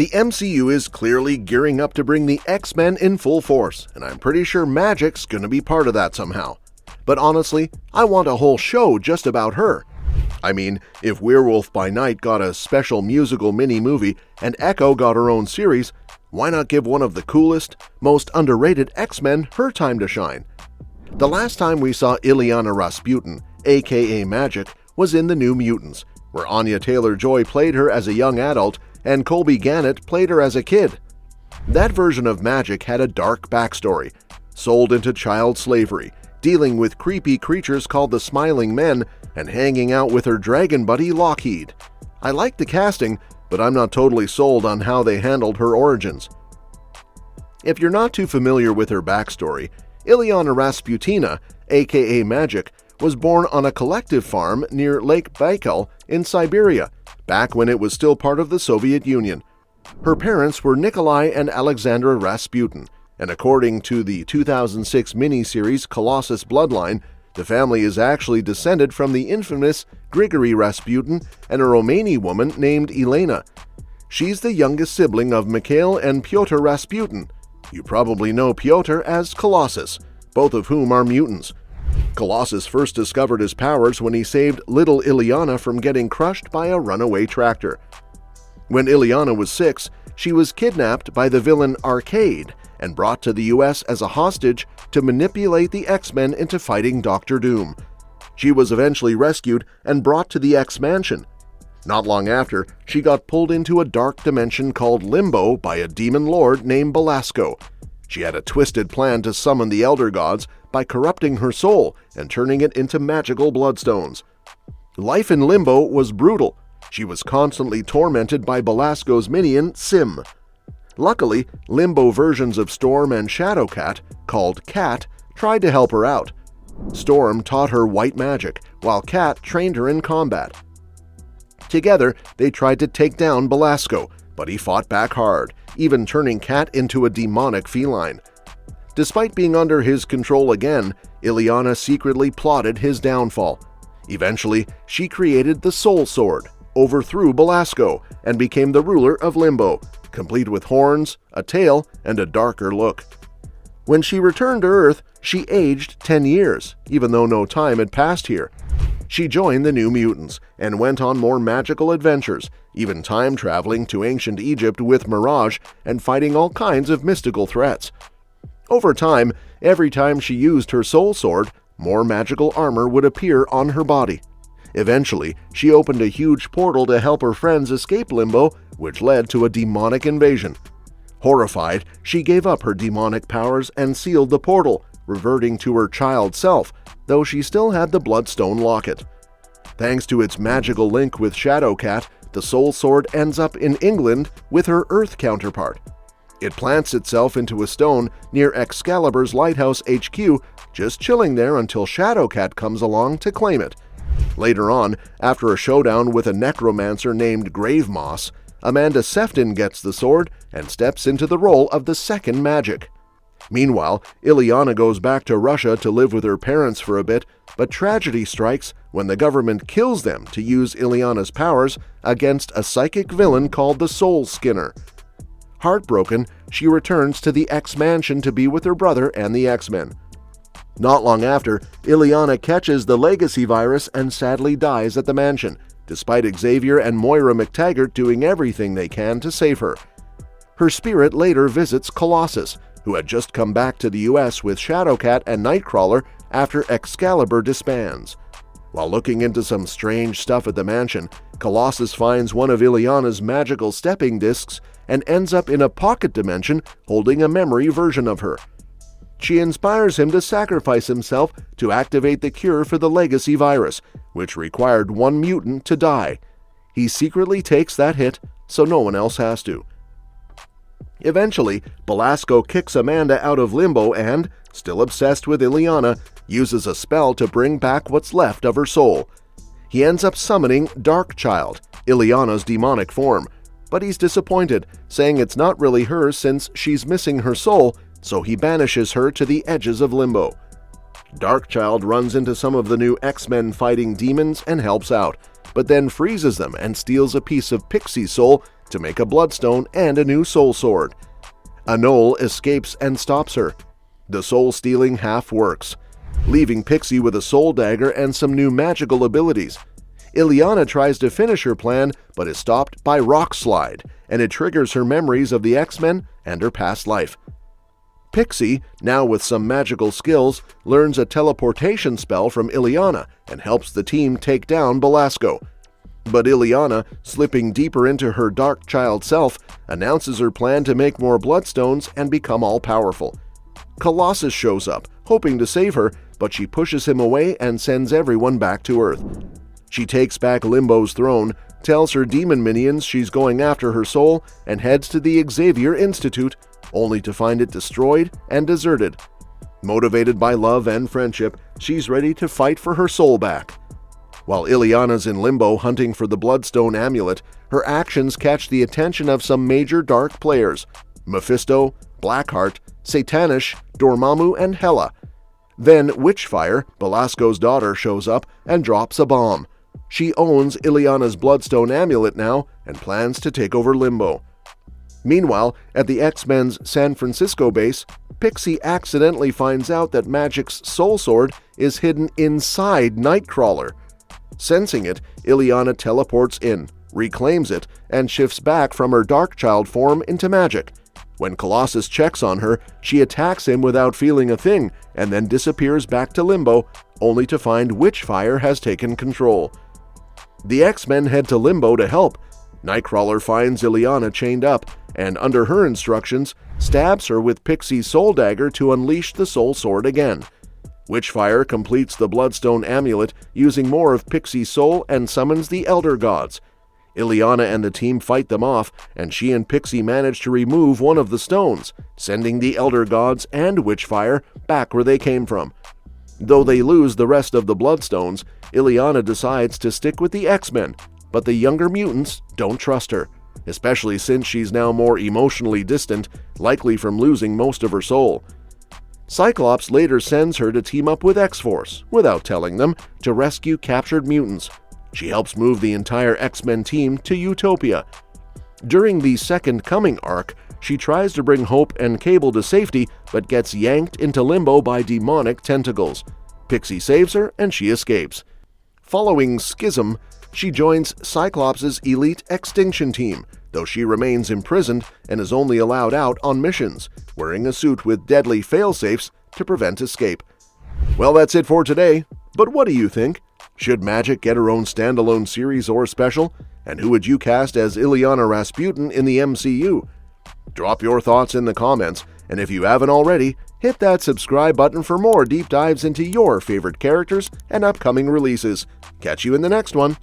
The MCU is clearly gearing up to bring the X-Men in full force, and I'm pretty sure Magik's gonna be part of that somehow. But honestly, I want a whole show just about her. I mean, if Werewolf by Night got a special musical mini-movie and Echo got her own series, why not give one of the coolest, most underrated X-Men her time to shine? The last time we saw Illyana Rasputin, aka Magik, was in the New Mutants, where Anya Taylor-Joy played her as a young adult and Colby Gannett played her as a kid. That version of Magik had a dark backstory, sold into child slavery, dealing with creepy creatures called the Smiling Men, and hanging out with her dragon buddy Lockheed. I like the casting, but I'm not totally sold on how they handled her origins. If you're not too familiar with her backstory, Illyana Rasputina, aka Magik, was born on a collective farm near Lake Baikal in Siberia, back when it was still part of the Soviet Union. Her parents were Nikolai and Alexandra Rasputin, and according to the 2006 miniseries Colossus Bloodline, the family is actually descended from the infamous Grigory Rasputin and a Romani woman named Elena. She's the youngest sibling of Mikhail and Pyotr Rasputin. You probably know Pyotr as Colossus, both of whom are mutants. Colossus first discovered his powers when he saved little Illyana from getting crushed by a runaway tractor. When Illyana was 6, she was kidnapped by the villain Arcade and brought to the US as a hostage to manipulate the X-Men into fighting Dr. Doom. She was eventually rescued and brought to the X-Mansion. Not long after, she got pulled into a dark dimension called Limbo by a demon lord named Belasco. She had a twisted plan to summon the Elder Gods by corrupting her soul and turning it into magical bloodstones. Life in Limbo was brutal. She was constantly tormented by Belasco's minion, Sim. Luckily, Limbo versions of Storm and Shadowcat, called Cat, tried to help her out. Storm taught her white magic, while Cat trained her in combat. Together, they tried to take down Belasco, but he fought back hard, even turning Cat into a demonic feline. Despite being under his control again, Illyana secretly plotted his downfall. Eventually, she created the Soul Sword, overthrew Belasco, and became the ruler of Limbo, complete with horns, a tail, and a darker look. When she returned to Earth, she aged 10 years, even though no time had passed here. She joined the New Mutants and went on more magical adventures, even time-traveling to ancient Egypt with Mirage and fighting all kinds of mystical threats. Over time, every time she used her soul sword, more magical armor would appear on her body. Eventually, she opened a huge portal to help her friends escape Limbo, which led to a demonic invasion. Horrified, she gave up her demonic powers and sealed the portal, reverting to her child self, though she still had the Bloodstone Locket. Thanks to its magical link with Shadowcat, the Soul Sword ends up in England with her Earth counterpart. It plants itself into a stone near Excalibur's Lighthouse HQ, just chilling there until Shadowcat comes along to claim it. Later on, after a showdown with a necromancer named Gravemoss, Amanda Sefton gets the sword and steps into the role of the second Magik. Meanwhile, Illyana goes back to Russia to live with her parents for a bit, but tragedy strikes when the government kills them to use Illyana's powers against a psychic villain called the Soul Skinner. Heartbroken, she returns to the X-Mansion to be with her brother and the X-Men. Not long after, Illyana catches the legacy virus and sadly dies at the mansion, despite Xavier and Moira McTaggart doing everything they can to save her. Her spirit later visits Colossus, who had just come back to the US with Shadowcat and Nightcrawler after Excalibur disbands. While looking into some strange stuff at the mansion, Colossus finds one of Illyana's magical stepping discs and ends up in a pocket dimension holding a memory version of her. She inspires him to sacrifice himself to activate the cure for the legacy virus, which required one mutant to die. He secretly takes that hit, so no one else has to. Eventually, Belasco kicks Amanda out of Limbo and, still obsessed with Illyana, uses a spell to bring back what's left of her soul. He ends up summoning Darkchild, Illyana's demonic form, but he's disappointed, saying it's not really her since she's missing her soul, so he banishes her to the edges of Limbo. Darkchild runs into some of the new X-Men fighting demons and helps out, but then freezes them and steals a piece of Pixie's soul to make a bloodstone and a new soul sword. A gnoll escapes and stops her. The soul-stealing half works, leaving Pixie with a soul dagger and some new magical abilities. Illyana tries to finish her plan but is stopped by Rock Slide, and it triggers her memories of the X-Men and her past life. Pixie, now with some magical skills, learns a teleportation spell from Illyana and helps the team take down Belasco. But Illyana, slipping deeper into her dark child self, announces her plan to make more bloodstones and become all-powerful. Colossus shows up, hoping to save her, but she pushes him away and sends everyone back to Earth. She takes back Limbo's throne, tells her demon minions she's going after her soul, and heads to the Xavier Institute, only to find it destroyed and deserted. Motivated by love and friendship, she's ready to fight for her soul back. While Illyana's in Limbo hunting for the Bloodstone amulet, her actions catch the attention of some major dark players: Mephisto, Blackheart, Satanish, Dormammu, and Hela. Then Witchfire, Belasco's daughter, shows up and drops a bomb. She owns Illyana's Bloodstone amulet now and plans to take over Limbo. Meanwhile, at the X-Men's San Francisco base, Pixie accidentally finds out that Magik's soul sword is hidden inside Nightcrawler. Sensing it, Illyana teleports in, reclaims it, and shifts back from her Darkchild form into Magik. When Colossus checks on her, she attacks him without feeling a thing and then disappears back to Limbo, only to find Witchfire has taken control. The X-Men head to Limbo to help. Nightcrawler finds Illyana chained up and, under her instructions, stabs her with Pixie's soul dagger to unleash the soul sword again. Witchfire completes the Bloodstone amulet using more of Pixie's soul and summons the Elder Gods. Illyana and the team fight them off, and she and Pixie manage to remove one of the stones, sending the Elder Gods and Witchfire back where they came from. Though they lose the rest of the Bloodstones, Illyana decides to stick with the X-Men, but the younger mutants don't trust her, especially since she's now more emotionally distant, likely from losing most of her soul. Cyclops later sends her to team up with X-Force, without telling them, to rescue captured mutants. She helps move the entire X-Men team to Utopia. During the Second Coming arc, she tries to bring Hope and Cable to safety, but gets yanked into Limbo by demonic tentacles. Pixie saves her and she escapes. Following Schism, she joins Cyclops' elite extinction team, though she remains imprisoned and is only allowed out on missions, wearing a suit with deadly failsafes to prevent escape. Well, that's it for today, but what do you think? Should Magik get her own standalone series or special? And who would you cast as Illyana Rasputin in the MCU? Drop your thoughts in the comments, and if you haven't already, hit that subscribe button for more deep dives into your favorite characters and upcoming releases. Catch you in the next one.